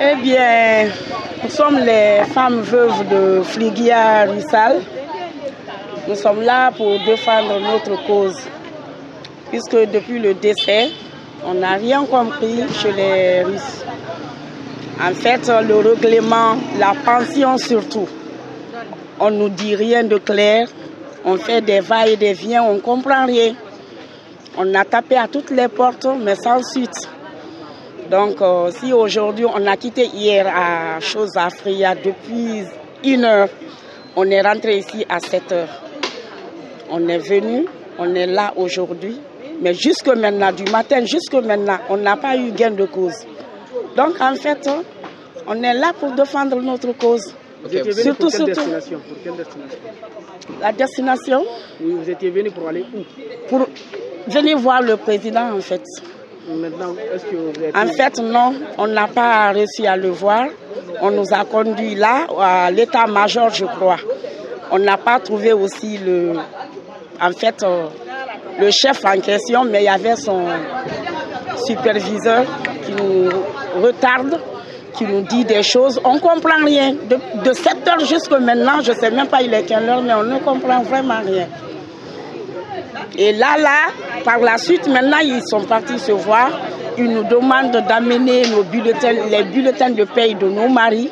Eh bien, nous sommes les femmes veuves de Phrygia Ruissal. Nous sommes là pour défendre notre cause. Puisque depuis le décès, on n'a rien compris chez les Russes. En fait, le règlement, la pension surtout, on ne nous dit rien de clair. On fait des va-et des viens, on ne comprend rien. On a tapé à toutes les portes, mais sans suite. Donc, si aujourd'hui, on a quitté hier à Phrygia depuis 1h, on est rentré ici à 7h. On est venu, on est là aujourd'hui, mais jusque maintenant, du matin jusqu'à maintenant, on n'a pas eu gain de cause. Donc, en fait, on est là pour défendre notre cause. Vous étiez venu pour quelle destination? La destination? Oui, vous étiez venu pour aller où? Pour venir voir le président, en fait. Maintenant, est-ce que vous êtes... En fait, non, on n'a pas réussi à le voir. On nous a conduits là, à l'état-major, je crois. On n'a pas trouvé aussi le chef en question, mais il y avait son superviseur qui nous retarde, qui nous dit des choses. On ne comprend rien. De 7h jusqu'à maintenant, je ne sais même pas il est quelle heure, mais on ne comprend vraiment rien. Et là, par la suite, maintenant, ils sont partis se voir. Ils nous demandent d'amener les bulletins de paye de nos maris.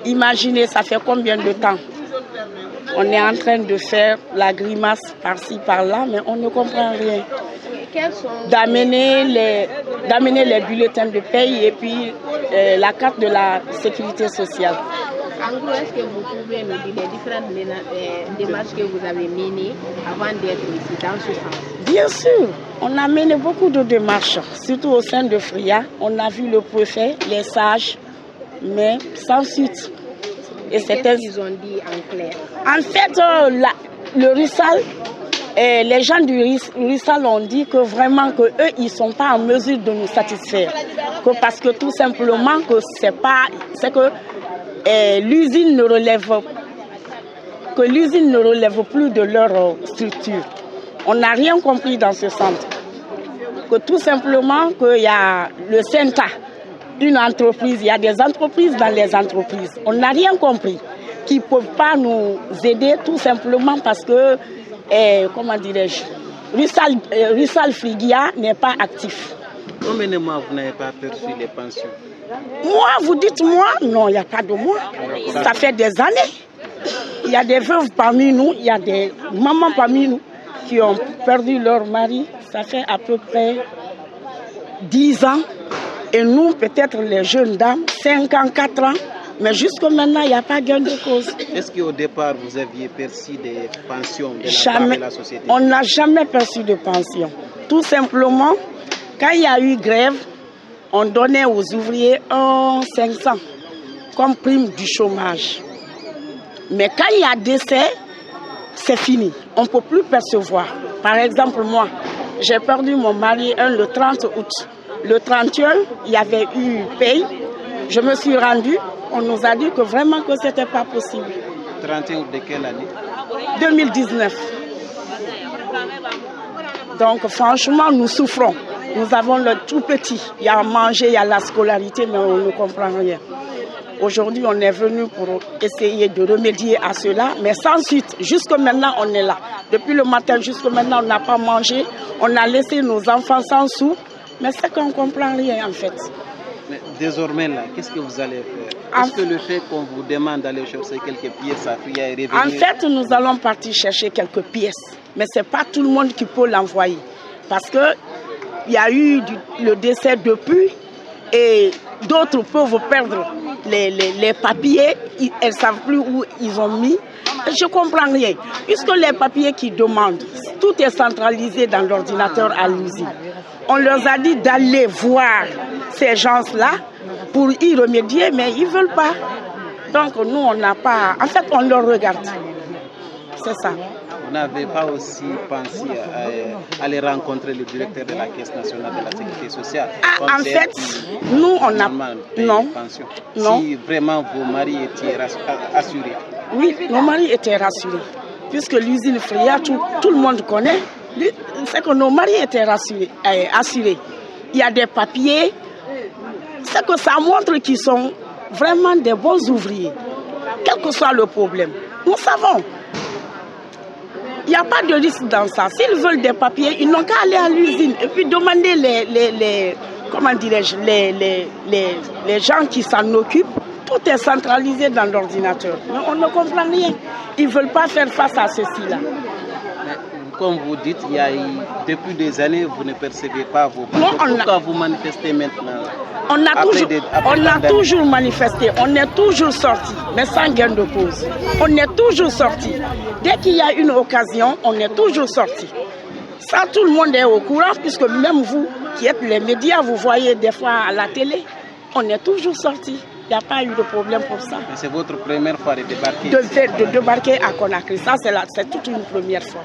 Imaginez, ça fait combien de temps? On est en train de faire la grimace par-ci, par-là, mais on ne comprend rien. D'amener les bulletins de paye et puis la carte de la sécurité sociale. En gros, est-ce que vous pouvez nous dire les différentes démarches que vous avez menées avant d'être ici, dans ce sens? Bien sûr, on a mené beaucoup de démarches, surtout au sein de Phrygia. On a vu le préfet, les sages, mais sans suite. Qu'est-ce qu'ils ont dit en clair? En fait, le Ruissal, les gens du Ruissal ont dit que vraiment que eux, ils sont pas en mesure de nous satisfaire, parce que tout simplement que c'est que l'usine ne relève plus de leur structure. On n'a rien compris dans ce centre. Que tout simplement qu'il y a le Senta, une entreprise, il y a des entreprises dans les entreprises. On n'a rien compris. Qui ne peuvent pas nous aider tout simplement parce que, comment dirais-je, Ruissal Phrygia n'est pas actif. Combien de mois vous n'avez pas perçu les pensions? Moi, vous dites moi? Non, il n'y a pas de moi. Ça fait des années. Il y a des veuves parmi nous, il y a des mamans parmi nous qui ont perdu leur mari. Ça fait à peu près 10 ans. Et nous, peut-être les jeunes dames, 5 ans, 4 ans. Mais jusqu'à maintenant, il n'y a pas gain de cause. Est-ce qu'au départ, vous aviez perçu des pensions de la part de la société? On n'a jamais perçu de pension. Tout simplement, quand il y a eu grève, on donnait aux ouvriers 500 comme prime du chômage. Mais quand il y a décès, c'est fini. On ne peut plus percevoir. Par exemple, moi, j'ai perdu mon mari le 30 août. Le 31, il y avait eu paye. Je me suis rendue. On nous a dit que vraiment que ce n'était pas possible. 31 août de quelle année? 2019. Donc franchement, nous souffrons. Nous avons le tout petit. Il y a à manger, il y a la scolarité, mais on ne comprend rien. Aujourd'hui, on est venu pour essayer de remédier à cela, mais sans suite. Jusque maintenant, on est là. Depuis le matin jusqu'à maintenant, on n'a pas mangé. On a laissé nos enfants sans sous. Mais c'est qu'on ne comprend rien en fait. Mais désormais là, qu'est-ce que vous allez faire? Est-ce que le fait qu'on vous demande d'aller chercher quelques pièces à Phrygia et revenir? En fait, nous allons partir chercher quelques pièces. Mais ce n'est pas tout le monde qui peut l'envoyer. Parce qu'il y a eu le décès depuis et d'autres peuvent perdre les papiers. Elles ne savent plus où ils ont mis. Je ne comprends rien. Puisque les papiers qu'ils demandent, tout est centralisé dans l'ordinateur à l'usine. On leur a dit d'aller voir ces gens-là pour y remédier, mais ils ne veulent pas. Donc nous, on n'a pas... En fait, on leur regarde. C'est ça. Vous n'avez pas aussi pensé à aller rencontrer le directeur de la Caisse nationale de la sécurité sociale? En fait, nous, on n'a... Non. Si vraiment vos maris étaient assurés? Oui, nos maris étaient rassurés. Puisque l'usine Phrygia, tout le monde connaît, c'est que nos maris étaient assurés. Il y a des papiers, c'est que ça montre qu'ils sont vraiment des bons ouvriers, quel que soit le problème. Nous savons. Il n'y a pas de risque dans ça. S'ils veulent des papiers, ils n'ont qu'à aller à l'usine et puis demander comment dirais-je, les gens qui s'en occupent. Tout est centralisé dans l'ordinateur. Mais on ne comprend rien. Ils ne veulent pas faire face à ceci-là. Comme vous dites, depuis des années, vous ne percevez pas vos papiers. Pourquoi vous manifestez maintenant? On a toujours manifesté, on est toujours sorti, mais sans gain de cause. On est toujours sorti. Dès qu'il y a une occasion, on est toujours sorti. Ça, tout le monde est au courant, puisque même vous, qui êtes les médias, vous voyez des fois à la télé, on est toujours sorti. Il n'y a pas eu de problème pour ça. C'est votre première fois de débarquer? De débarquer à Conakry, ça c'est toute une première fois.